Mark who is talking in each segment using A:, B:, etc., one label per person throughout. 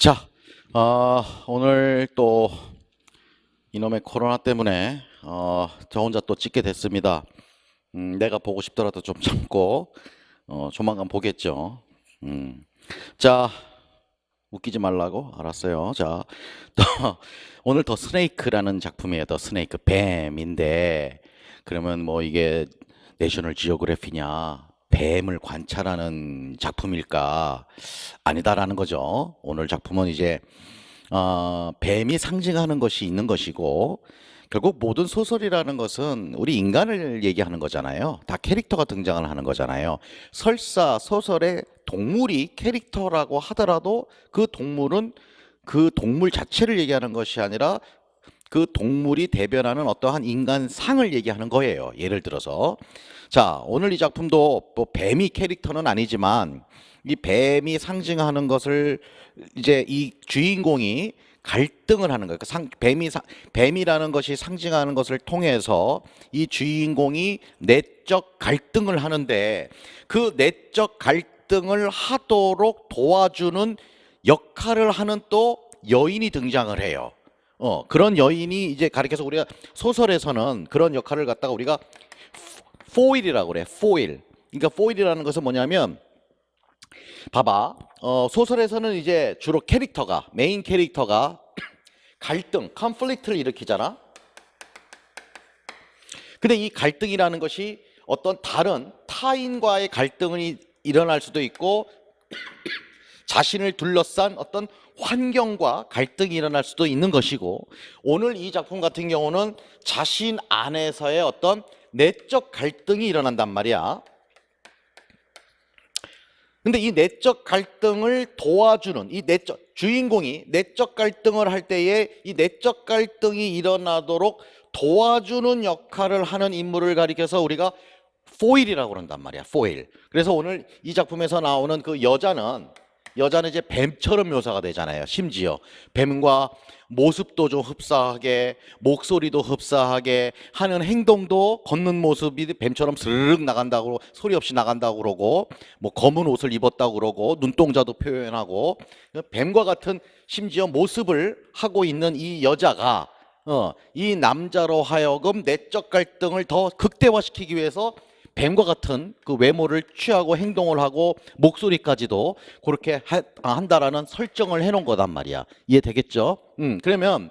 A: 자, 오늘 또 이놈의 코로나 때문에 저 혼자 또 찍게 됐습니다. 내가 보고 싶더라도 좀 참고 조만간 보겠죠. 자, 웃기지 말라고 알았어요. 자, 또 오늘 더 스네이크라는 작품이에요. 더 스네이크 뱀인데 그러면 뭐 이게 내셔널 지오그래피냐 뱀을 관찰하는 작품일까? 아니다라는 거죠. 오늘 작품은 이제 뱀이 상징하는 것이 있는 것이고 결국 모든 소설이라는 것은 우리 인간을 얘기하는 거잖아요. 다 캐릭터가 등장을 하는 거잖아요. 설사 소설에 동물이 캐릭터라고 하더라도 그 동물은 그 동물 자체를 얘기하는 것이 아니라 그 동물이 대변하는 어떠한 인간상을 얘기하는 거예요. 예를 들어서 자, 오늘 이 작품도 뭐 뱀이 캐릭터는 아니지만 이 뱀이 상징하는 것을 이제 이 주인공이 갈등을 하는 거예요. 뱀이라는 것이 상징하는 것을 통해서 이 주인공이 내적 갈등을 하는데 그 내적 갈등을 하도록 도와주는 역할을 하는 또 여인이 등장을 해요. 그런 여인이 이제 가리켜서 우리가 소설에서는 그런 역할을 갖다가 우리가 포일이라고 그래. 포일. 그러니까 포일이라는 것은 뭐냐면 봐봐. 소설에서는 이제 주로 캐릭터가 메인 캐릭터가 갈등, 컨플릭트를 일으키잖아. 근데 이 갈등이라는 것이 어떤 다른 타인과의 갈등이 일어날 수도 있고 자신을 둘러싼 어떤 환경과 갈등이 일어날 수도 있는 것이고 오늘 이 작품 같은 경우는 자신 안에서의 어떤 내적 갈등이 일어난단 말이야. 근데 이 내적 갈등을 도와주는 이 주인공이 내적 갈등을 할 때에 이 내적 갈등이 일어나도록 도와주는 역할을 하는 인물을 가리켜서 우리가 포일이라고 그런단 말이야. 포일. 그래서 오늘 이 작품에서 나오는 그 여자는 이제 뱀처럼 묘사가 되잖아요. 심지어 뱀과 모습도 좀 흡사하게 목소리도 흡사하게 하는 행동도 걷는 모습이 뱀처럼 스르륵 나간다고 소리 없이 나간다고 그러고 뭐 검은 옷을 입었다고 그러고 눈동자도 표현하고 뱀과 같은 심지어 모습을 하고 있는 이 여자가 이 남자로 하여금 내적 갈등을 더 극대화시키기 위해서 뱀과 같은 그 외모를 취하고 행동을 하고 목소리까지도 그렇게 한다라는 설정을 해놓은 거단 말이야. 이해되겠죠? 그러면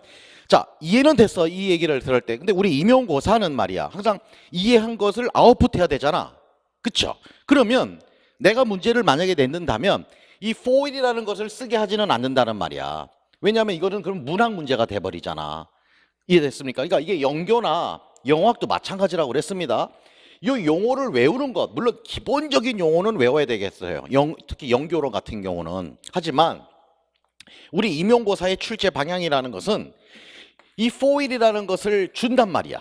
A: 자, 이해는 됐어. 이 얘기를 들을 때. 근데 우리 임용고사는 말이야. 항상 이해한 것을 아웃풋해야 되잖아. 그쵸? 그러면 내가 문제를 만약에 낸다면 이 foil이라는 것을 쓰게 하지는 않는다는 말이야. 왜냐하면 이거는 그럼 문학 문제가 돼버리잖아. 이해됐습니까? 그러니까 이게 영교나 영어학도 마찬가지라고 그랬습니다. 이 용어를 외우는 것, 물론 기본적인 용어는 외워야 되겠어요. 특히 영교론 같은 경우는. 하지만 우리 임용고사의 출제 방향이라는 것은 이 foil이라는 것을 준단 말이야.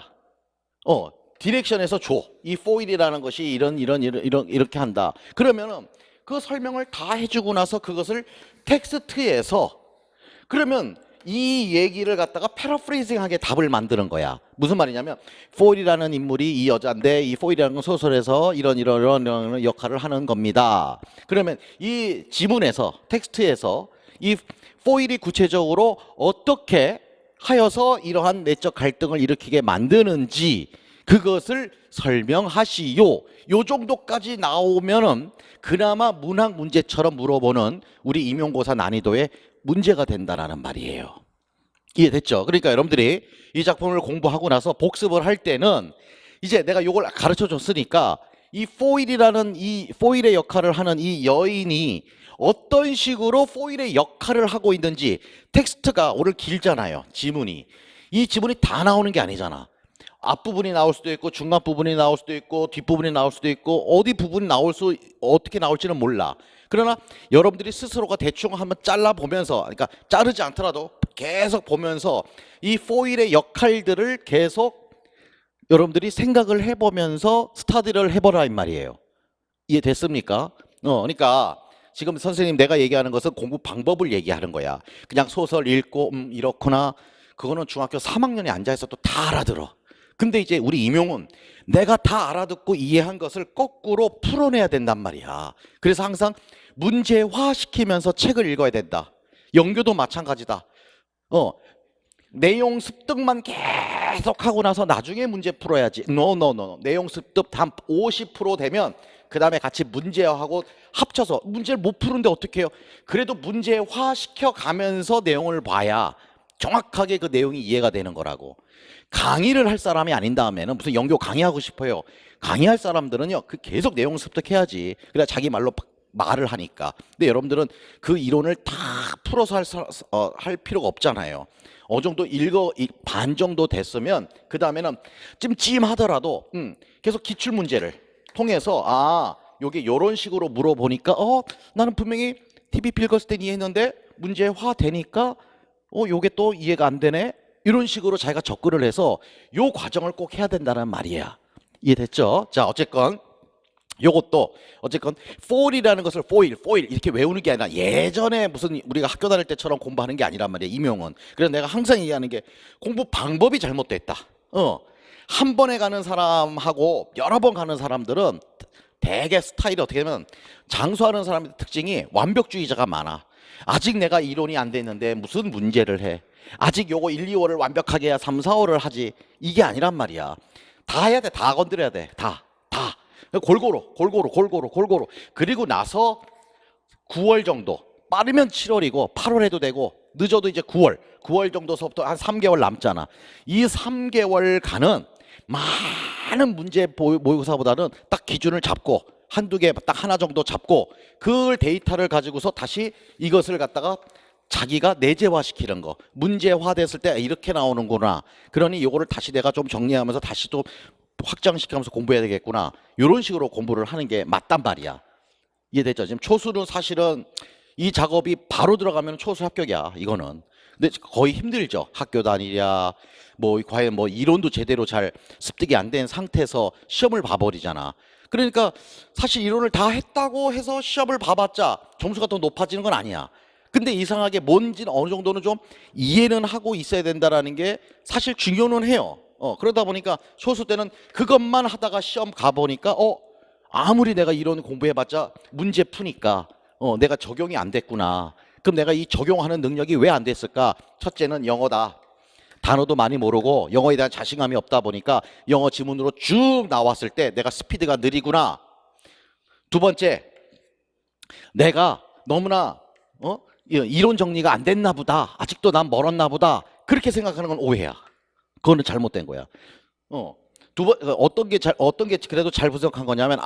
A: 디렉션에서 줘. 이 foil이라는 것이 이렇게 한다. 그러면은 그 설명을 다 해주고 나서 그것을 텍스트에서 그러면 이 얘기를 갖다가 패러프레이징하게 답을 만드는 거야. 무슨 말이냐면 포일이라는 인물이 이 여자인데 이 포일이라는 건 소설에서 이런 역할을 하는 겁니다. 그러면 이 지문에서 텍스트에서 이 포일이 구체적으로 어떻게 하여서 이러한 내적 갈등을 일으키게 만드는지 그것을 설명하시오. 요 정도까지 나오면은 그나마 문학 문제처럼 물어보는 우리 임용고사 난이도의 문제가 된다라는 말이에요. 이해됐죠? 그러니까 여러분들이 이 작품을 공부하고 나서 복습을 할 때는 이제 내가 이걸 가르쳐 줬으니까 이 포일이라는 이 포일의 역할을 하는 이 여인이 어떤 식으로 포일의 역할을 하고 있는지 텍스트가 오늘 길잖아요. 지문이. 이 지문이 다 나오는 게 아니잖아. 앞부분이 나올 수도 있고 중간 부분이 나올 수도 있고 뒷부분이 나올 수도 있고 어디 부분이 어떻게 나올지는 몰라. 그러나 여러분들이 스스로가 대충 한번 잘라보면서 그러니까 자르지 않더라도 계속 보면서 이 포일의 역할들을 계속 여러분들이 생각을 해보면서 스타디를 해보라 이 말이에요. 이해됐습니까? 그러니까 지금 선생님 내가 얘기하는 것은 공부 방법을 얘기하는 거야. 그냥 소설 읽고 이렇구나. 그거는 중학교 3학년에 앉아있어도 다 알아들어. 근데 이제 우리 임용은 내가 다 알아듣고 이해한 것을 거꾸로 풀어내야 된단 말이야. 그래서 항상 문제화시키면서 책을 읽어야 된다. 연교도 마찬가지다. 내용 습득만 계속 하고 나서 나중에 문제 풀어야지. No. 내용 습득 단 50% 되면 그 다음에 같이 문제화하고 합쳐서 문제를 못 푸는데 어떻게 해요? 그래도 문제화 시켜가면서 내용을 봐야 정확하게 그 내용이 이해가 되는 거라고. 강의를 할 사람이 아닌 다음에는 무슨 연교 강의하고 싶어요. 강의할 사람들은요, 그 계속 내용 습득해야지. 그래야 자기 말로 말을 하니까. 근데 여러분들은 그 이론을 다 풀어서 할 필요가 없잖아요. 어느 정도 반 정도 됐으면 그 다음에는 찜찜하더라도 계속 기출문제를 통해서 요게 요런 식으로 물어보니까 나는 분명히 TPP 읽었을 땐 이해했는데 문제화 되니까 요게 또 이해가 안 되네. 이런 식으로 자기가 접근을 해서 요 과정을 꼭 해야 된다는 말이야. 이해됐죠? 자, 어쨌건 요것도 어쨌건 foil이라는 것을 foil 이렇게 외우는 게 아니라 예전에 무슨 우리가 학교 다닐 때처럼 공부하는 게 아니란 말이야, 임용은. 그래서 내가 항상 얘기하는 게 공부 방법이 잘못됐다. 한 번에 가는 사람하고 여러 번 가는 사람들은 대개 스타일이 어떻게 되면 장수하는 사람의 특징이 완벽주의자가 많아. 아직 내가 이론이 안 됐는데 무슨 문제를 해. 아직 요거 1, 2월을 완벽하게 해야 3, 4월을 하지. 이게 아니란 말이야. 다 해야 돼. 다 건드려야 돼. 다. 골고루. 그리고 나서 9월 정도, 빠르면 7월이고 8월 해도 되고 늦어도 이제 9월 정도서부터 한 3개월 남잖아. 이 3개월간은 많은 문제 모의고사보다는 딱 기준을 잡고 한두 개, 딱 하나 정도 잡고 그 데이터를 가지고서 다시 이것을 갖다가 자기가 내재화시키는 거. 문제화 됐을 때 이렇게 나오는구나. 그러니 이거를 다시 내가 좀 정리하면서 다시 또 확장시키면서 공부해야 되겠구나. 이런 식으로 공부를 하는 게 맞단 말이야. 이해됐죠? 지금 초수는 사실은 이 작업이 바로 들어가면 초수 합격이야. 이거는. 근데 거의 힘들죠. 학교 다니랴 과연 이론도 제대로 잘 습득이 안 된 상태에서 시험을 봐버리잖아. 그러니까 사실 이론을 다 했다고 해서 시험을 봐봤자 점수가 더 높아지는 건 아니야. 근데 이상하게 뭔지는 어느 정도는 좀 이해는 하고 있어야 된다라는 게 사실 중요는 해요. 그러다 보니까 초수 때는 그것만 하다가 시험 가보니까 아무리 내가 이론 공부해봤자 문제 푸니까 내가 적용이 안 됐구나. 그럼 내가 이 적용하는 능력이 왜 안 됐을까? 첫째는 영어다. 단어도 많이 모르고 영어에 대한 자신감이 없다 보니까 영어 지문으로 쭉 나왔을 때 내가 스피드가 느리구나. 두 번째, 내가 너무나 이론 정리가 안 됐나 보다. 아직도 난 멀었나 보다. 그렇게 생각하는 건 오해야. 그거는 잘못된 거야. 어떤 게 그래도 잘 분석한 거냐면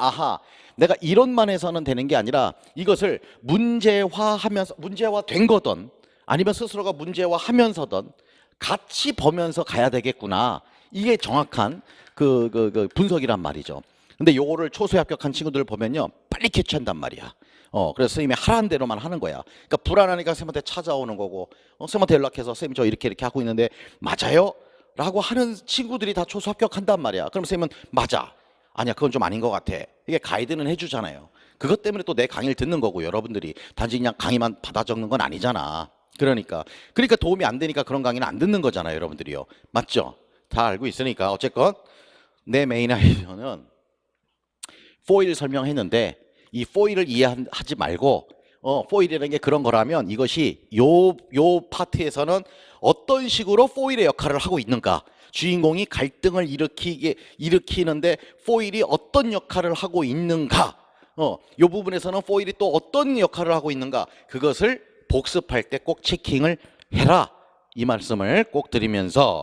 A: 내가 이론만 해서는 되는 게 아니라 이것을 문제화된 거든 아니면 스스로가 문제화하면서든 같이 보면서 가야 되겠구나. 이게 정확한 그 분석이란 말이죠. 근데 요거를 초수에 합격한 친구들 보면요, 빨리 캐치한단 말이야. 그래서 선생님이 하라는 대로만 하는 거야. 그러니까 불안하니까 선생님한테 찾아오는 거고, 선생님한테 연락해서 선생님 저 이렇게 하고 있는데 맞아요? 라고 하는 친구들이 다 초수 합격한단 말이야. 그럼 선생님은 맞아. 아니야, 그건 좀 아닌 것 같아. 이게 가이드는 해주잖아요. 그것 때문에 또 내 강의를 듣는 거고, 여러분들이 단지 그냥 강의만 받아 적는 건 아니잖아. 그러니까 도움이 안 되니까 그런 강의는 안 듣는 거잖아요, 여러분들이요. 맞죠? 다 알고 있으니까. 어쨌건 내 메인 아이디어는 포일 설명했는데 이 포일을 이해하지 말고 포일이라는 게 그런 거라면 이것이 요 파트에서는 어떤 식으로 포일의 역할을 하고 있는가, 주인공이 갈등을 일으키는데 포일이 어떤 역할을 하고 있는가, 요 부분에서는 포일이 또 어떤 역할을 하고 있는가, 그것을 복습할 때 꼭 체킹을 해라, 이 말씀을 꼭 드리면서